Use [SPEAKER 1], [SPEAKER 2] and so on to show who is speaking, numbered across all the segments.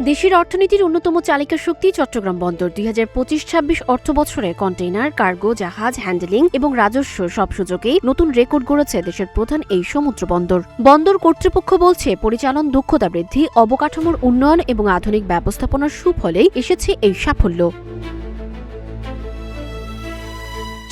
[SPEAKER 1] দেশের অর্থনীতির অন্যতম চালিকা শক্তি চট্টগ্রাম বন্দর ২০২৫-২৬ অর্থবছরে কন্টেইনার, কার্গো, জাহাজ হ্যান্ডেলিং এবং রাজস্ব সব সূচকেই নতুন রেকর্ড গড়েছে দেশের প্রধান এই সমুদ্র বন্দর। বন্দর কর্তৃপক্ষ বলছে, পরিচালন দক্ষতা বৃদ্ধি, অবকাঠামোর উন্নয়ন এবং আধুনিক ব্যবস্থাপনার সুফলেই এসেছে এই সাফল্য।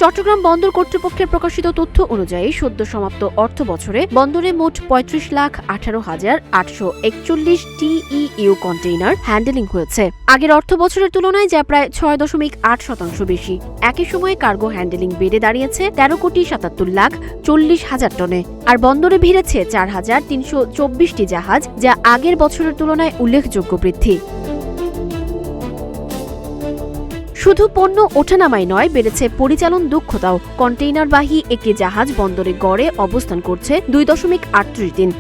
[SPEAKER 1] চট্টগ্রাম বন্দর কর্তৃপক্ষের প্রকাশিত তথ্য অনুযায়ী সদ্য সমাপ্ত অর্থ বছরে বন্দরে মোট ৩৫,১৮,৮৪১ TEU কন্টেইনার হ্যান্ডেলিং হয়েছে। আগের অর্থ বছরের তুলনায় যা প্রায় ৬.৮% বেশি। একই সময়ে কার্গো হ্যান্ডেলিং বেড়ে দাঁড়িয়েছে ১৩,৭৭,৪০,০০০ টনে। আর বন্দরে ভিড়েছে ৪,৩২৪টি জাহাজ, যা আগের বছরের তুলনায় উল্লেখযোগ্য বৃদ্ধি। শুধু পণ্য ওঠানামাই নয়, বেড়েছে পরিচালন দক্ষতাও। কন্টেইনারবাহী একটি জাহাজ বন্দরে গড়ে অবস্থান করছে ২.৩৮ দিন।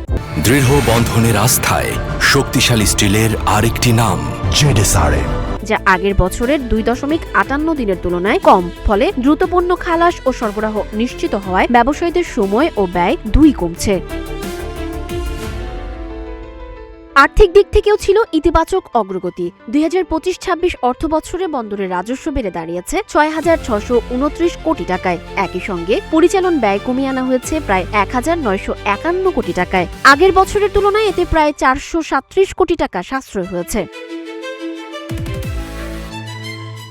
[SPEAKER 2] দৃঢ় বন্ধনের আস্থায় শক্তিশালী স্টিলের আরেকটি নাম জেডএসআরএম,
[SPEAKER 1] যা আগের বছরের ২.৫৮ দিনের তুলনায় কম। ফলে দ্রুত পণ্য খালাস ও সরবরাহ নিশ্চিত হওয়ায় ব্যবসায়ীদের সময় ও ব্যয় দুই কমছে। আর্থিক দিক থেকেও ছিল ইতিবাচক অগ্রগতি। ২০২৫-২৬ অর্থ বছরে বন্দরের রাজস্ব বেড়ে দাঁড়িয়েছে ৬,৬২৯ কোটি টাকায়। একই সঙ্গে পরিচালন ব্যয় কমিয়ে আনা হয়েছে প্রায় ১,৯৫১ কোটি টাকায়। আগের বছরের তুলনায় এতে প্রায় ৪৩৭ কোটি টাকা সাশ্রয় হয়েছে।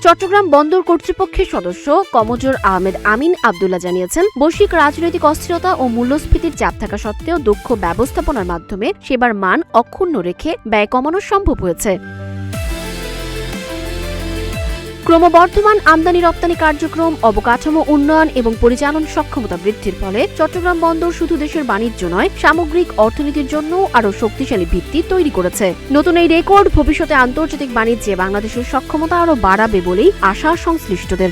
[SPEAKER 1] চট্টগ্রাম বন্দর কর্তৃপক্ষের সদস্য কমোডোর আহমেদ আমিন আবদুল্লাহ জানিয়েছেন, বৈশ্বিক রাজনৈতিক অস্থিরতা ও মূল্যস্ফীতির চাপ থাকা সত্ত্বেও দক্ষ ব্যবস্থাপনার মাধ্যমে সেবার মান অক্ষুণ্ণ রেখে ব্যয় কমানো সম্ভব হয়েছে। ক্রমবর্ধমান আমদানি রপ্তানি কার্যক্রম, অবকাঠামো উন্নয়ন এবং পরিচালন সক্ষমতা বৃদ্ধির ফলে চট্টগ্রাম বন্দর শুধু দেশের বাণিজ্য নয়, সামগ্রিক অর্থনীতির জন্য আরও শক্তিশালী ভিত্তি তৈরি করেছে। নতুন এই রেকর্ড ভবিষ্যতে আন্তর্জাতিক বাণিজ্যে বাংলাদেশের সক্ষমতা আরও বাড়াবে বলেই আশা সংশ্লিষ্টদের।